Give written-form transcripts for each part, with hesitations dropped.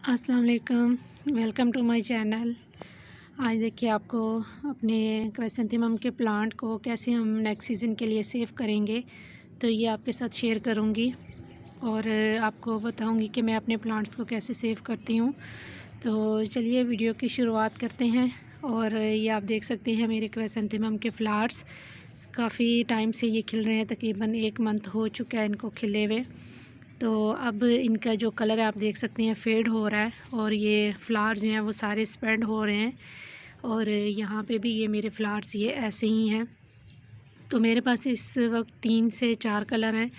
अस्सलाम वालेकुम, welcome to my channel. आज देखिए आपको अपने क्राइसेंथेमम के प्लांट को कैसे हम नेक्स्ट सीज़न के लिए सेव करेंगे, तो ये आपके साथ शेयर करूँगी और आपको बताऊँगी कि मैं अपने प्लांट्स को कैसे सेव करती हूँ। तो चलिए वीडियो की शुरुआत करते हैं। और ये आप देख सकते हैं मेरे क्राइसेंथेमम के फ्लावर्स काफ़ी टाइम से ये खिल रहे हैं, तकरीबन 1 मंथ हो चुका है इनको खिले हुए। तो अब इनका जो कलर है आप देख सकते हैं फेड हो रहा है और ये फ्लावर जो हैं वो सारे स्प्रेड हो रहे हैं। और यहाँ पे भी ये मेरे फ्लावर्स ये ऐसे ही हैं। तो मेरे पास इस वक्त 3 से 4 कलर हैं।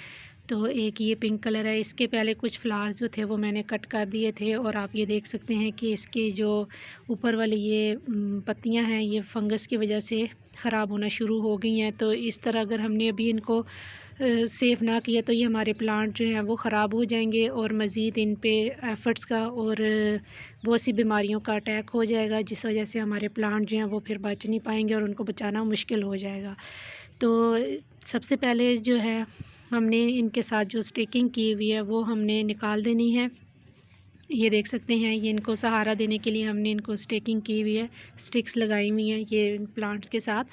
तो एक ये पिंक कलर है, इसके पहले कुछ फ्लावर्स जो थे वो मैंने कट कर दिए थे और आप ये देख सकते हैं कि इसके जो ऊपर वाली ये पत्तियां हैं ये फंगस की वजह से ख़राब होना शुरू हो गई हैं। तो इस तरह अगर हमने अभी इनको सेव ना किया तो ये हमारे प्लांट जो हैं वो ख़राब हो जाएंगे और मज़ीद इन पे एफ़र्ट्स का और बहुत सी बीमारियों का अटैक हो जाएगा, जिस वजह से हमारे प्लांट जो हैं वो फिर बच नहीं पाएंगे और उनको बचाना मुश्किल हो जाएगा। तो सबसे पहले जो है हमने इनके साथ जो स्टिकिंग की हुई है वो हमने निकाल देनी है। ये देख सकते हैं ये इनको सहारा देने के लिए हमने इनको स्टिकिंग की हुई है, स्टिक्स लगाई हुई हैं ये प्लांट्स के साथ।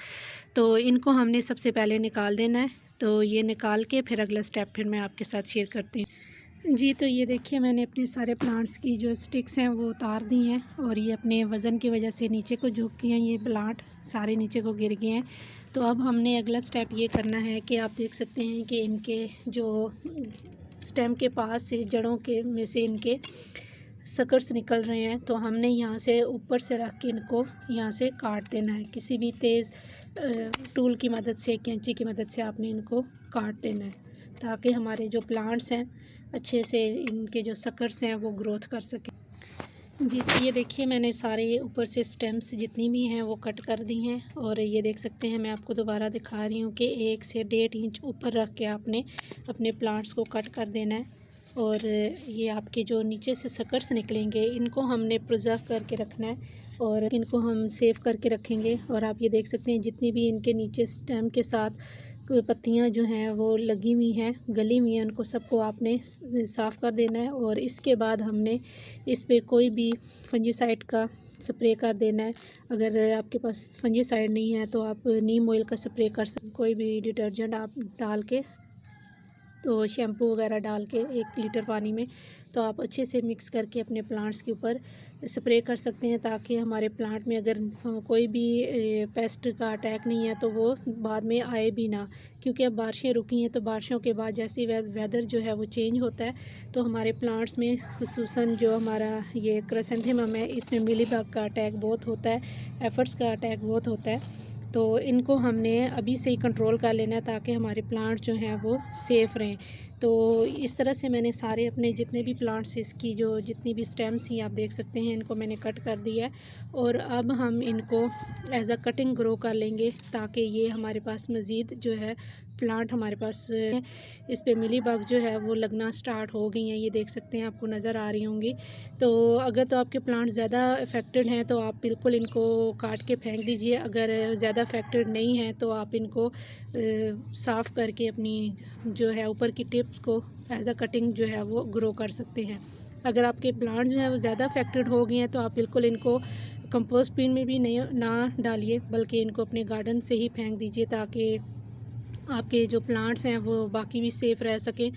तो इनको हमने सबसे पहले निकाल देना है। तो ये निकाल के फिर अगला स्टेप फिर मैं आपके साथ शेयर करती हूँ जी। तो ये देखिए मैंने अपने सारे प्लांट्स की जो स्टिक्स हैं वो उतार दी हैं और ये अपने वज़न की वजह से नीचे को झुक गए हैं, ये प्लांट सारे नीचे को गिर गए हैं। तो अब हमने अगला स्टेप ये करना है कि आप देख सकते हैं कि इनके जो स्टेम के पास से जड़ों के में से इनके सकर्स निकल रहे हैं। तो हमने यहाँ से ऊपर से रख के इनको यहाँ से काट देना है। किसी भी तेज़ टूल की मदद से, कैंची की मदद से आपने इनको काट देना है ताकि हमारे जो प्लांट्स हैं अच्छे से इनके जो सकर्स हैं वो ग्रोथ कर सकें जी। तो ये देखिए मैंने सारे ऊपर से स्टेम्स जितनी भी हैं वो कट कर दी हैं और ये देख सकते हैं मैं आपको दोबारा दिखा रही हूँ कि 1 से 1.5 इंच ऊपर रख के आपने अपने प्लांट्स को कट कर देना है। और ये आपके जो नीचे से सकर्स निकलेंगे इनको हमने प्रिजर्व करके रखना है और इनको हम सेव करके रखेंगे। और आप ये देख सकते हैं जितनी भी इनके नीचे स्टेम के साथ पत्तियां जो हैं वो लगी हुई हैं, गली हुई हैं, उनको सबको आपने साफ़ कर देना है। और इसके बाद हमने इस पे कोई भी फंजीसाइड का स्प्रे कर देना है। अगर आपके पास फंजीसाइड नहीं है तो आप नीम ऑयल का स्प्रे कर सकते, कोई भी डिटर्जेंट आप डाल के, तो शैम्पू वगैरह डाल के 1 लीटर पानी में तो आप अच्छे से मिक्स करके अपने प्लांट्स के ऊपर स्प्रे कर सकते हैं ताकि हमारे प्लांट में अगर कोई भी पेस्ट का अटैक नहीं है तो वो बाद में आए भी ना। क्योंकि अब बारिशें रुकी हैं तो बारिशों के बाद जैसे वेदर जो है वो चेंज होता है तो हमारे प्लांट्स में खुसूसन जो हमारा ये क्राइसेंथेमम है इसमें मिलीबग का अटैक बहुत होता है, एफर्ट्स का अटैक बहुत होता है। तो इनको हमने अभी से ही कंट्रोल कर लेना है ताकि हमारे प्लांट जो हैं वो सेफ़ रहें। तो इस तरह से मैंने सारे अपने जितने भी प्लांट्स इसकी जो जितनी भी स्टेम्स ही आप देख सकते हैं इनको मैंने कट कर दिया है। और अब हम इनको एज अ कटिंग ग्रो कर लेंगे ताकि ये हमारे पास मज़ीद जो है प्लांट हमारे पास इस पे मिलीबग जो है वो लगना स्टार्ट हो गई हैं, ये देख सकते हैं आपको नज़र आ रही होंगी। तो अगर तो आपके प्लांट ज़्यादा अफेक्टेड हैं तो आप बिल्कुल इनको काट के फेंक दीजिए, अगर ज़्यादा अफेक्टेड नहीं हैं तो आप इनको साफ़ करके अपनी जो है ऊपर की टिप्स को एज अ कटिंग जो है वो ग्रो कर सकते हैं। अगर आपके प्लांट जो है वो ज़्यादा अफेक्टेड हो गए हैं तो आप बिल्कुल इनको कंपोस्ट बिन में भी नहीं ना डालिए, बल्कि इनको अपने गार्डन से ही फेंक दीजिए ताकि आपके जो प्लांट्स हैं वो बाकी भी सेफ़ रह सकें।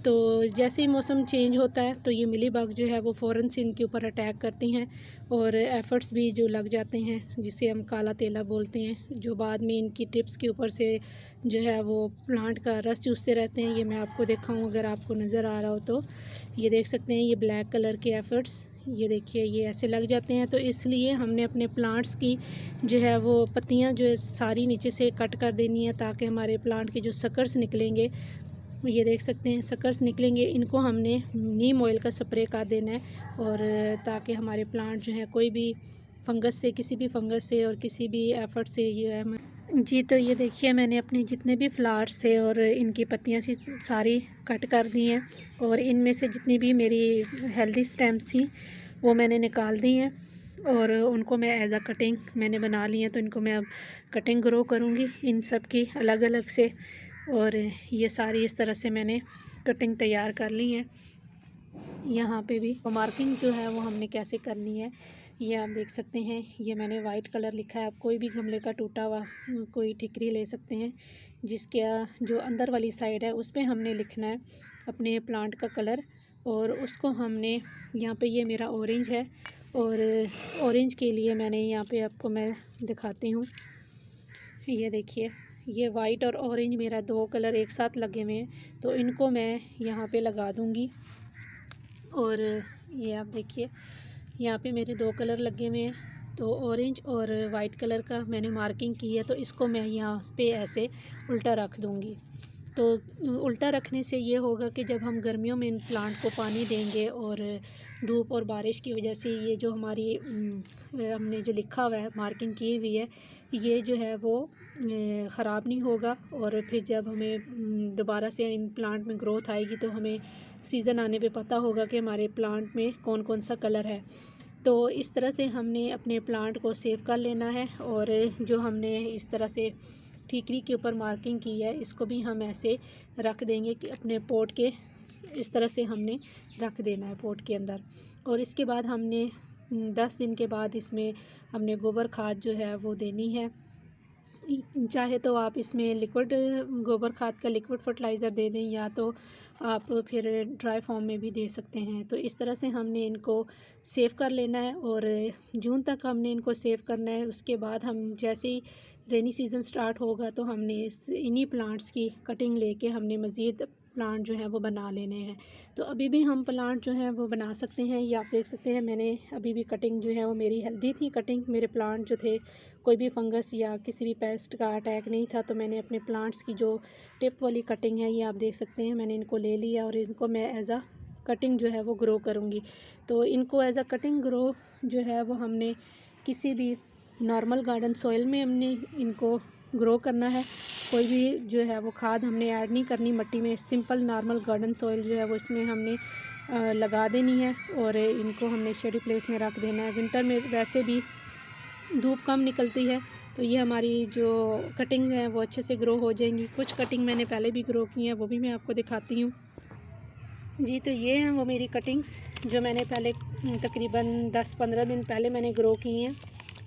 तो जैसे ही मौसम चेंज होता है तो ये मिलीबग जो है वो फ़ौरन से इनके ऊपर अटैक करती हैं और एफ़र्ट्स भी जो लग जाते हैं जिसे हम काला तेला बोलते हैं, जो बाद में इनकी टिप्स के ऊपर से जो है वो प्लांट का रस चूसते रहते हैं। ये मैं आपको दिखाऊं अगर आपको नज़र आ रहा हो तो ये देख सकते हैं ये ब्लैक कलर के एफ़र्ट्स, ये देखिए ये ऐसे लग जाते हैं। तो इसलिए हमने अपने प्लांट्स की जो है वो पत्तियां जो है सारी नीचे से कट कर देनी है ताकि हमारे प्लांट के जो सकर्स निकलेंगे, ये देख सकते हैं सकर्स निकलेंगे, इनको हमने नीम ऑयल का स्प्रे कर देना है। और ताकि हमारे प्लांट जो है कोई भी फंगस से, किसी भी फंगस से और किसी भी एफर्ट से ये है जी। तो ये देखिए मैंने अपने जितने भी फ्लावर्स थे और इनकी पत्तियां सी सारी कट कर दी हैं और इनमें से जितनी भी मेरी हेल्दी स्टेम्स थी वो मैंने निकाल दी हैं और उनको मैं एज अ कटिंग मैंने बना ली है। तो इनको मैं अब कटिंग ग्रो करूँगी इन सब की अलग अलग से। और ये सारी इस तरह से मैंने कटिंग तैयार कर ली है। यहाँ पे भी मार्किंग जो है वो हमने कैसे करनी है ये आप देख सकते हैं। ये मैंने वाइट कलर लिखा है। आप कोई भी गमले का टूटा हुआ कोई ठिकरी ले सकते हैं, जिसके जो अंदर वाली साइड है उस पे हमने लिखना है अपने प्लांट का कलर। और उसको हमने यहाँ पे, ये मेरा ऑरेंज है और ऑरेंज के लिए मैंने यहाँ पे आपको मैं दिखाती हूँ। ये देखिए, ये वाइट और ऑरेंज मेरा 2 कलर एक साथ लगे हुए हैं, तो इनको मैं यहाँ पे लगा दूँगी। और ये आप देखिए, यहाँ पे मेरे 2 कलर लगे हुए हैं, तो ऑरेंज और वाइट कलर का मैंने मार्किंग की है, तो इसको मैं यहाँ पे ऐसे उल्टा रख दूँगी। तो उल्टा रखने से ये होगा कि जब हम गर्मियों में इन प्लांट को पानी देंगे और धूप और बारिश की वजह से ये जो हमारी हमने जो लिखा हुआ है, मार्किंग की हुई है, ये जो है वो ख़राब नहीं होगा। और फिर जब हमें दोबारा से इन प्लांट में ग्रोथ आएगी तो हमें सीज़न आने पे पता होगा कि हमारे प्लांट में कौन कौन सा कलर है। तो इस तरह से हमने अपने प्लांट को सेव कर लेना है। और जो हमने इस तरह से ठीकरी के ऊपर मार्किंग की है, इसको भी हम ऐसे रख देंगे कि अपने पॉट के इस तरह से हमने रख देना है पॉट के अंदर। और इसके बाद हमने 10 दिन के बाद इसमें हमने गोबर खाद जो है वो देनी है। चाहे तो आप इसमें लिक्विड गोबर खाद का लिक्विड फर्टिलाइज़र दे दें, या तो आप फिर ड्राई फॉर्म में भी दे सकते हैं। तो इस तरह से हमने इनको सेव कर लेना है और जून तक हमने इनको सेव करना है। उसके बाद हम जैसे ही रेनी सीज़न स्टार्ट होगा तो हमने इन्हीं प्लांट्स की कटिंग लेके हमने मज़ीद प्लांट जो है वो बना लेने हैं। तो अभी भी हम प्लांट जो है वो बना सकते हैं। ये आप देख सकते हैं, मैंने अभी भी कटिंग जो है वो मेरी हेल्दी थी कटिंग। मेरे प्लांट जो थे, कोई भी फंगस या किसी भी पेस्ट का अटैक नहीं था। तो मैंने अपने प्लांट्स की जो टिप वाली कटिंग है, ये आप देख सकते हैं, मैंने इनको ले लिया और इनको मैं एज़ अ कटिंग जो है वो ग्रो करूँगी। तो इनको एज़ अ कटिंग ग्रो जो है वो हमने किसी भी नॉर्मल गार्डन सॉइल में हमने इनको ग्रो करना है। कोई भी जो है वो खाद हमने ऐड नहीं करनी मिट्टी में। सिंपल नॉर्मल गार्डन सॉइल जो है वो इसमें हमने लगा देनी है और इनको हमने शेडी प्लेस में रख देना है। विंटर में वैसे भी धूप कम निकलती है, तो ये हमारी जो कटिंग है वो अच्छे से ग्रो हो जाएंगी। कुछ कटिंग मैंने पहले भी ग्रो की हैं, वो भी मैं आपको दिखाती हूँ जी। तो ये हैं वो मेरी कटिंग्स जो मैंने पहले तकरीबन 10-15 दिन पहले मैंने ग्रो की हैं।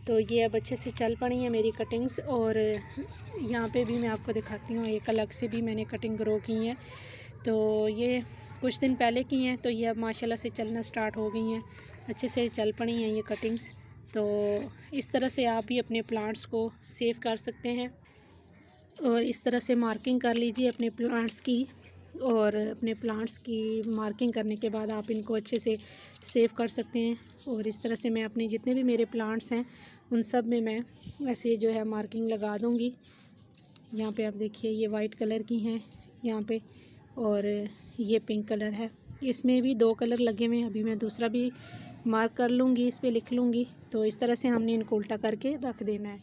तो ये अब अच्छे से चल पड़ी हैं मेरी कटिंग्स। और यहाँ पे भी मैं आपको दिखाती हूँ, एक अलग से भी मैंने कटिंग ग्रो की हैं। तो ये कुछ दिन पहले की हैं, तो ये अब माशाल्लाह से चलना स्टार्ट हो गई हैं, अच्छे से चल पड़ी हैं ये कटिंग्स। तो इस तरह से आप भी अपने प्लांट्स को सेव कर सकते हैं। और इस तरह से मार्किंग कर लीजिए अपने प्लांट्स की। और अपने प्लांट्स की मार्किंग करने के बाद आप इनको अच्छे से सेव कर सकते हैं। और इस तरह से मैं अपने जितने भी मेरे प्लांट्स हैं उन सब में मैं ऐसे जो है मार्किंग लगा दूँगी। यहाँ पे आप देखिए, ये वाइट कलर की हैं यहाँ पे, और ये पिंक कलर है। इसमें भी 2 कलर लगे हुए हैं। अभी मैं दूसरा भी मार्क कर लूँगी, इस पे लिख लूँगी। तो इस तरह से हमने इनको उल्टा करके रख देना है।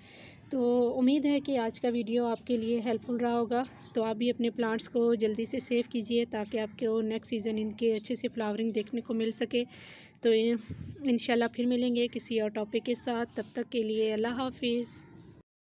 तो उम्मीद है कि आज का वीडियो आपके लिए हेल्पफुल रहा होगा। तो आप भी अपने प्लांट्स को जल्दी से सेव कीजिए ताकि आपको नेक्स्ट सीज़न इनके अच्छे से फ्लावरिंग देखने को मिल सके। तो इंशाल्लाह फिर मिलेंगे किसी और टॉपिक के साथ। तब तक के लिए अल्लाह हाफ़िज़।